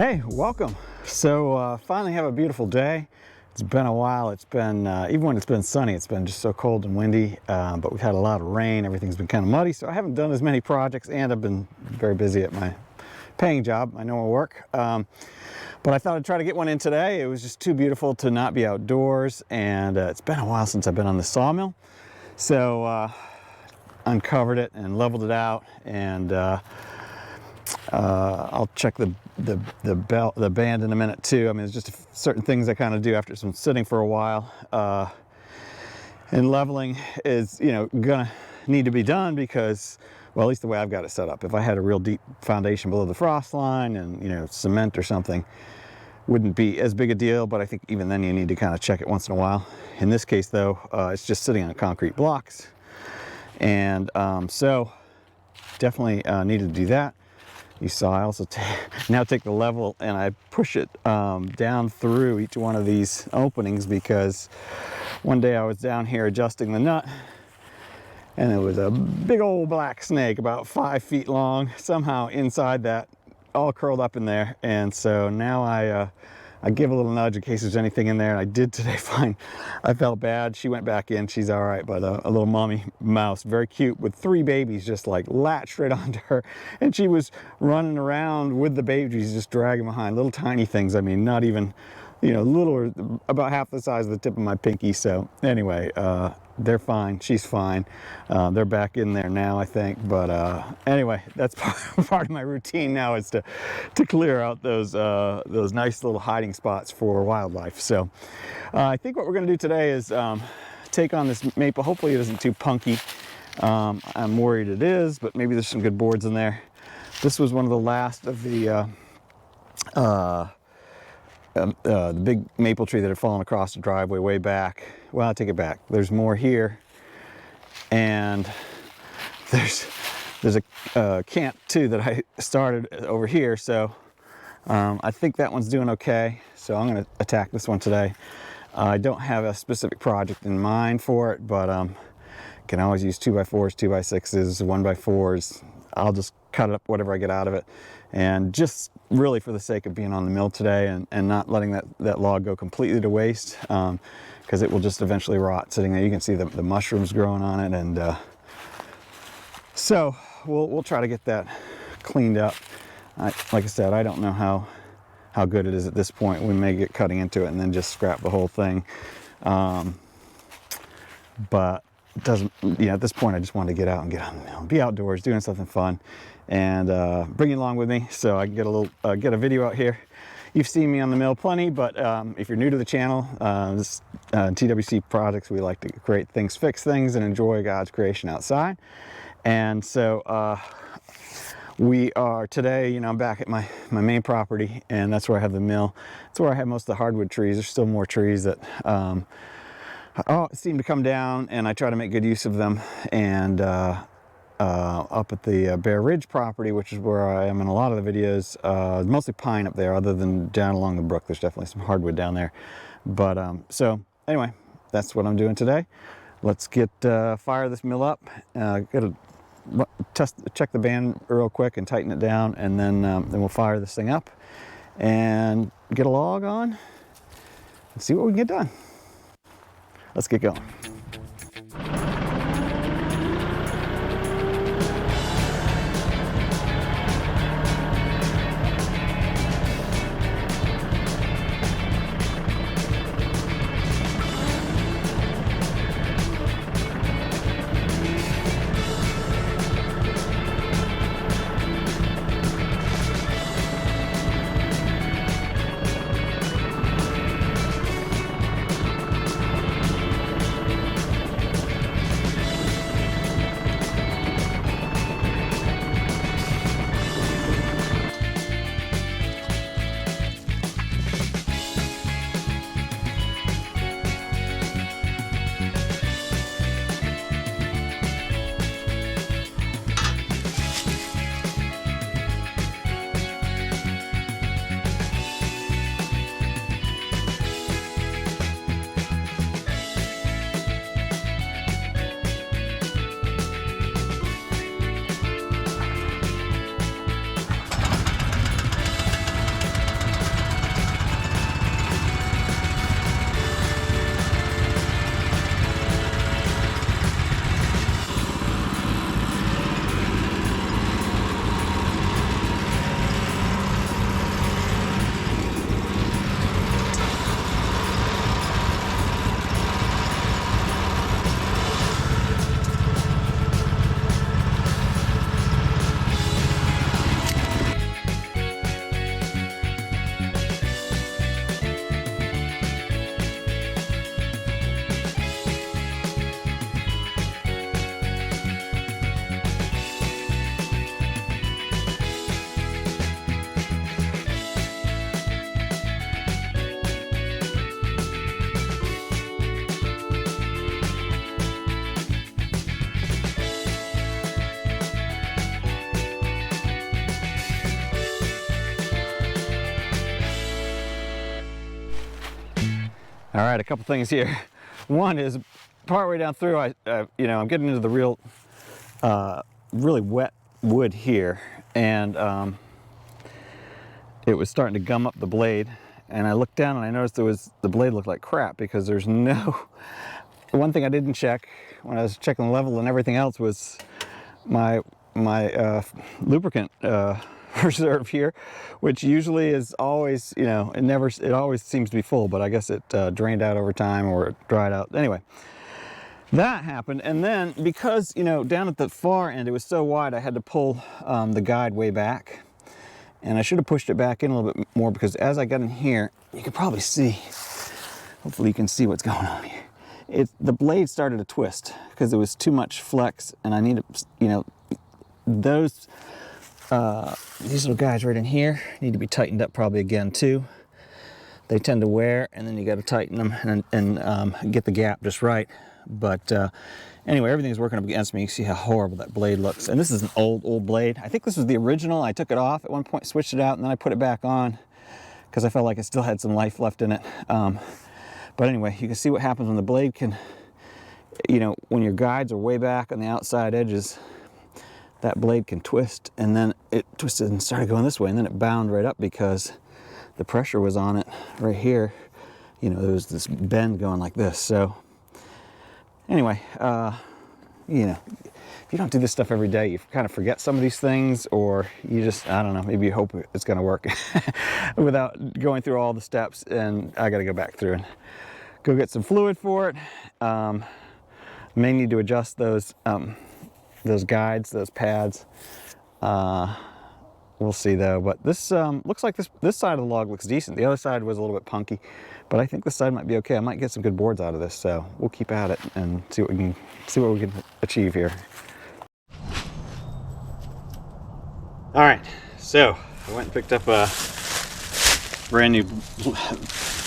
Hey, welcome. So finally have a beautiful day. It's been a while. It's been, even when it's been sunny, it's been just so cold and windy, but we've had a lot of rain. Everything's been kind of muddy, so I haven't done as many projects, and I've been very busy at my paying job, my normal work. But I thought I'd try to get one in today. It was just too beautiful to not be outdoors, and it's been a while since I've been on the sawmill. So uncovered it and leveled it out, and I'll check the band in a minute too. I mean, there's just certain things I kind of do after some sitting for a while. And leveling is, gonna need to be done because, well, at least the way I've got it set up. If I had a real deep foundation below the frost line and, cement or something, wouldn't be as big a deal, but I think even then you need to kind of check it once in a while. In this case though, it's just sitting on concrete blocks. And so definitely needed to do that. You saw I also now take the level and I push it down through each one of these openings, because one day I was down here adjusting the nut and it was a big old black snake about 5 feet long, somehow inside that, all curled up in there. And so now I give a little nudge in case there's anything in there, and I did today find. I felt bad. She went back in, she's all right, but a little mommy mouse, very cute, with 3 babies just like latched right onto her, and she was running around with the babies, just dragging behind, little tiny things. I mean, not even, little, or about half the size of the tip of my pinky. So anyway, they're fine, she's fine. They're back in there now, I think. But anyway, that's part of my routine now, is to clear out those nice little hiding spots for wildlife. So I think what we're going to do today is take on this maple. Hopefully it isn't too punky. I'm worried it is, but maybe there's some good boards in there. This was one of the last of the big maple tree that had fallen across the driveway way back. Well, I take it back. There's more here, and there's a cant too that I started over here. So I think that one's doing okay. So I'm going to attack this one today. I don't have a specific project in mind for it, but can always use 2x4s, 2x6s, 1x4s. I'll just cut it up whatever I get out of it, and just really for the sake of being on the mill today and not letting that log go completely to waste, because it will just eventually rot sitting there. You can see the mushrooms growing on it, and so we'll try to get that cleaned up. Like I said, I don't know how good it is at this point. We may get cutting into it and then just scrap the whole thing, but it doesn't, at this point I just wanted to get out and get on the mill, be outdoors doing something fun, and bring you along with me so I can get a video out here. You've seen me on the mill plenty, but if you're new to the channel, this TWC Projects, we like to create things, fix things, and enjoy God's creation outside. And so we are today, I'm back at my main property, and that's where I have the mill. That's where I have most of the hardwood trees. There's still more trees that seem to come down, and I try to make good use of them. And up at the Bear Ridge property, which is where I am in a lot of the videos, mostly pine up there, other than down along the brook. There's definitely some hardwood down there. But so anyway, that's what I'm doing today. Let's get fire this mill up. Gotta check the band real quick and tighten it down, and then we'll fire this thing up and get a log on and see what we can get done. Let's get going. All right, a couple things here. One is partway down through, I'm getting into the really wet wood here, and it was starting to gum up the blade. And I looked down and I noticed the blade looked like crap because there's no. One thing I didn't check when I was checking the level and everything else was my lubricant reserve here, which usually is always, it always seems to be full, but I guess it drained out over time or it dried out. Anyway, that happened. And then because, down at the far end, it was so wide, I had to pull the guide way back. And I should have pushed it back in a little bit more because as I got in here, you can probably see, hopefully you can see what's going on here. The blade started to twist because there was too much flex, and I needed, these little guys right in here need to be tightened up probably again too. They tend to wear, and then you got to tighten them and get the gap just right. But anyway, everything's working up against me. You see how horrible that blade looks. And this is an old blade. I think this was the original. I took it off at one point, switched it out, and then I put it back on because I felt like it still had some life left in it. But anyway, you can see what happens when the blade can, when your guides are way back on the outside edges, that blade can twist. And then it twisted and started going this way, and then it bound right up because the pressure was on it right here. There was this bend going like this. So anyway, if you don't do this stuff every day, you kind of forget some of these things, or you just, I don't know, maybe you hope it's going to work without going through all the steps. And I got to go back through and go get some fluid for it. May need to adjust those guides, those pads. We'll see though. But this looks like this side of the log looks decent. The other side was a little bit punky, but I think this side might be okay. I might get some good boards out of this, so we'll keep at it and see what we can achieve here. All right, so I went and picked up a brand new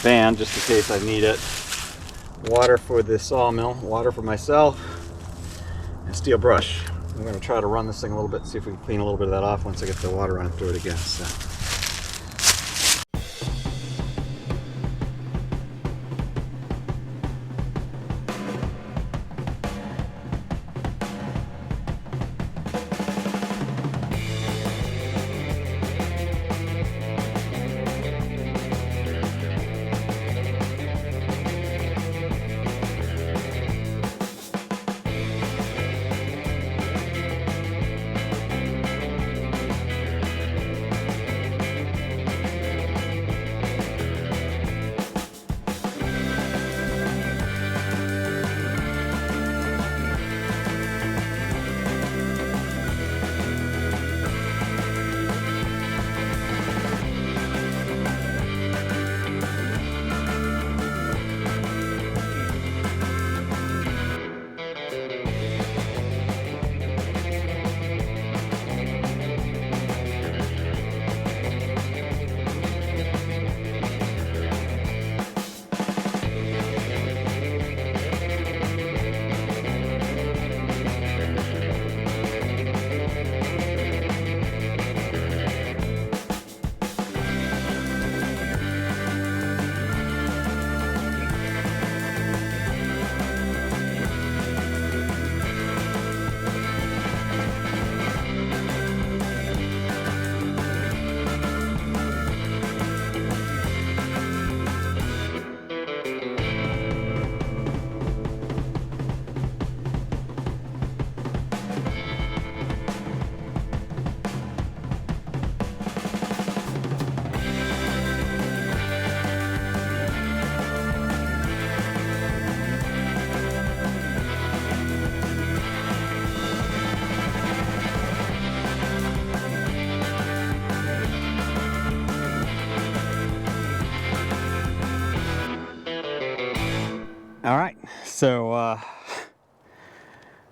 band just in case I need it. Water for the sawmill, water for myself, and steel brush. I'm going to try to run this thing a little bit, see if we can clean a little bit of that off once I get the water running through it again. So. All right, so,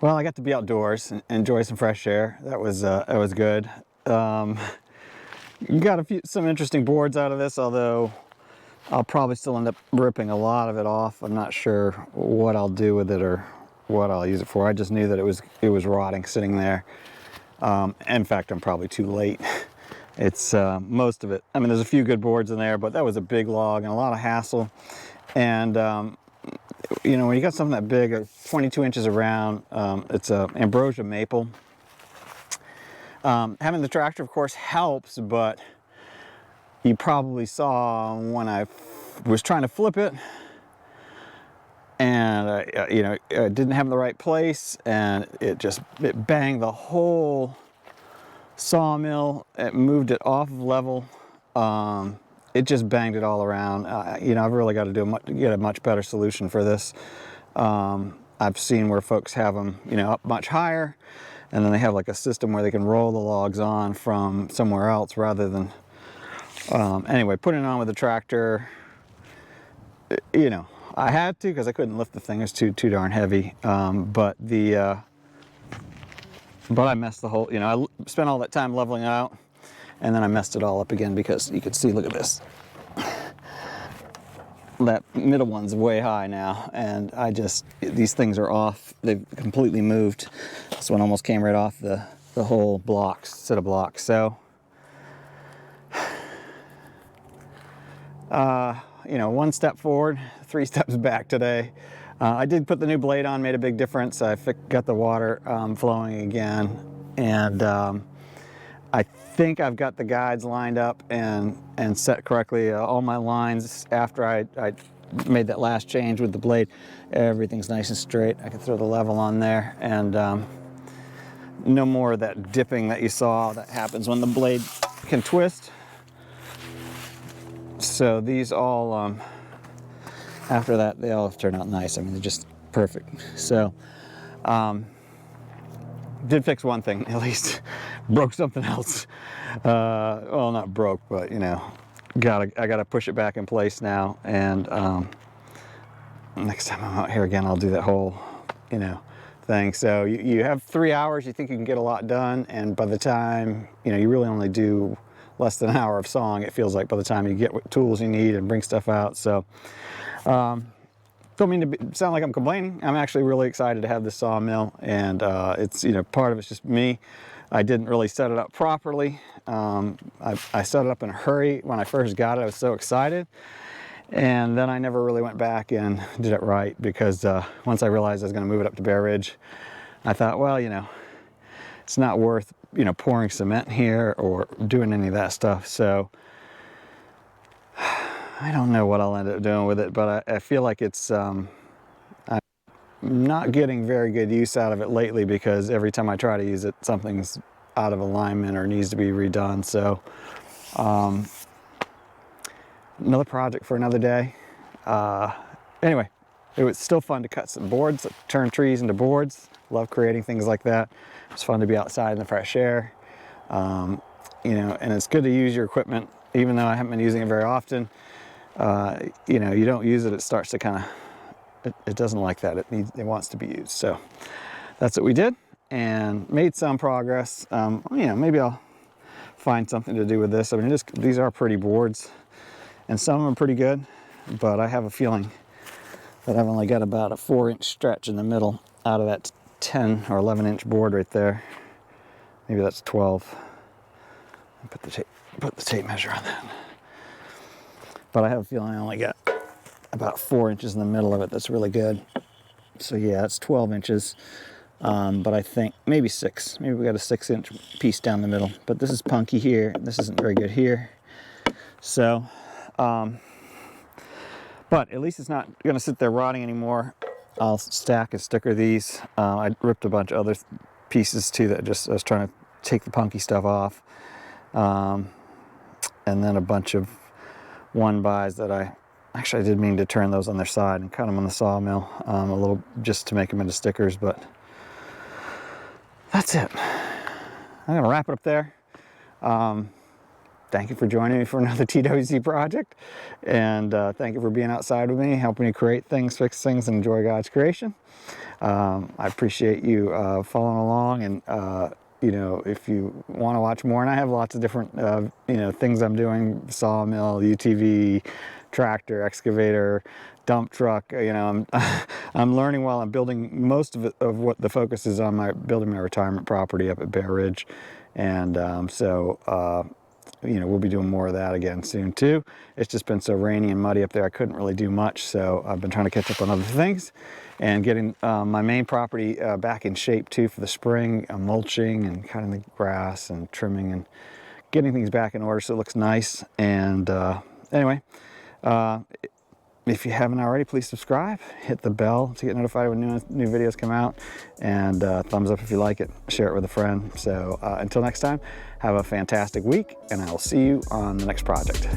well, I got to be outdoors and enjoy some fresh air. That was good. Got some interesting boards out of this, although I'll probably still end up ripping a lot of it off. I'm not sure what I'll do with it or what I'll use it for. I just knew that it was rotting sitting there. In fact, I'm probably too late. It's most of it. I mean, there's a few good boards in there, but that was a big log and a lot of hassle. And you know, when you got something that big, 22 inches around, it's a ambrosia maple. Having the tractor, of course, helps, but you probably saw when I was trying to flip it, and you know, I didn't have the right place, and it banged the whole sawmill. It moved it off of level. It just banged it all around. You know, I've really got to get a much better solution for this. I've seen where folks have them, you know, up much higher, and then they have like a system where they can roll the logs on from somewhere else rather than, anyway, putting it on with the tractor, you know, I had to because I couldn't lift the thing. It's too darn heavy. But I messed the whole, you know, I spent all that time leveling it out, and then I messed it all up again because you could see, look at this. That middle one's way high now, and these things are off. They've completely moved. This one almost came right off the whole set of blocks. So, you know, 1 step forward, 3 steps back today. I did put the new blade on, made a big difference. I got the water flowing again, and I think I've got the guides lined up and set correctly. All my lines after I made that last change with the blade, everything's nice and straight. I can throw the level on there, and no more of that dipping that you saw that happens when the blade can twist. So these all, after that, they all turn out nice. I mean, they're just perfect. So, did fix one thing, at least. Broke something else. Well, not broke, but, you know, I gotta push it back in place now. And next time I'm out here again, I'll do that whole, you know, thing. So you have 3 hours. You think you can get a lot done, and by the time, you know, you really only do less than an hour of sawing, it feels like, by the time you get what tools you need and bring stuff out. So, don't mean to sound like I'm complaining. I'm actually really excited to have this sawmill, and it's, you know, part of it's just me. I didn't really set it up properly. I set it up in a hurry when I first got it. I was so excited, and then I never really went back and did it right, because once I realized I was going to move it up to Bear Ridge, I thought, well, you know, it's not worth, you know, pouring cement here or doing any of that stuff. So I don't know what I'll end up doing with it, but I feel like it's, I'm not getting very good use out of it lately, because every time I try to use it, something's out of alignment or needs to be redone. So another project for another day. Anyway, it was still fun to cut some boards, turn trees into boards. Love creating things like that. It's fun to be outside in the fresh air. You know, and it's good to use your equipment, even though I haven't been using it very often. You know, you don't use it, it starts to kind of, it doesn't like that. It wants to be used. So that's what we did, and made some progress. You know, maybe I'll find something to do with this. I mean, these are pretty boards, and some of them are pretty good, but I have a feeling that I've only got about a 4-inch stretch in the middle out of that 10 or 11-inch board right there. Maybe that's 12. Put the tape measure on that. But I have a feeling I only got about 4 inches in the middle of it. That's really good. So yeah, it's 12 inches. But I think maybe 6. Maybe we got a 6-inch piece down the middle. But this is punky here. This isn't very good here. So, but at least it's not going to sit there rotting anymore. I'll stack and sticker these. I ripped a bunch of other pieces too that I was trying to take the punky stuff off. And then a bunch of 1-bys that I did mean to turn those on their side and cut them on the sawmill a little, just to make them into stickers. But that's it. I'm gonna wrap it up there. Thank you for joining me for another TWC project, and thank you for being outside with me, helping me create things, fix things, and enjoy God's creation. I appreciate you following along, and you know, if you want to watch more, and I have lots of different you know, things I'm doing: sawmill, UTV, tractor, excavator, dump truck. You know, I'm learning while I'm building. Most of what the focus is on building my retirement property up at Bear Ridge, and so we'll be doing more of that again soon too. It's just been so rainy and muddy up there, I couldn't really do much, so I've been trying to catch up on other things and getting my main property back in shape too for the spring, mulching and cutting the grass and trimming and getting things back in order so it looks nice. And anyway, if you haven't already, please subscribe, hit the bell to get notified when new videos come out, and thumbs up if you like it, share it with a friend. So until next time, have a fantastic week, and I will see you on the next project.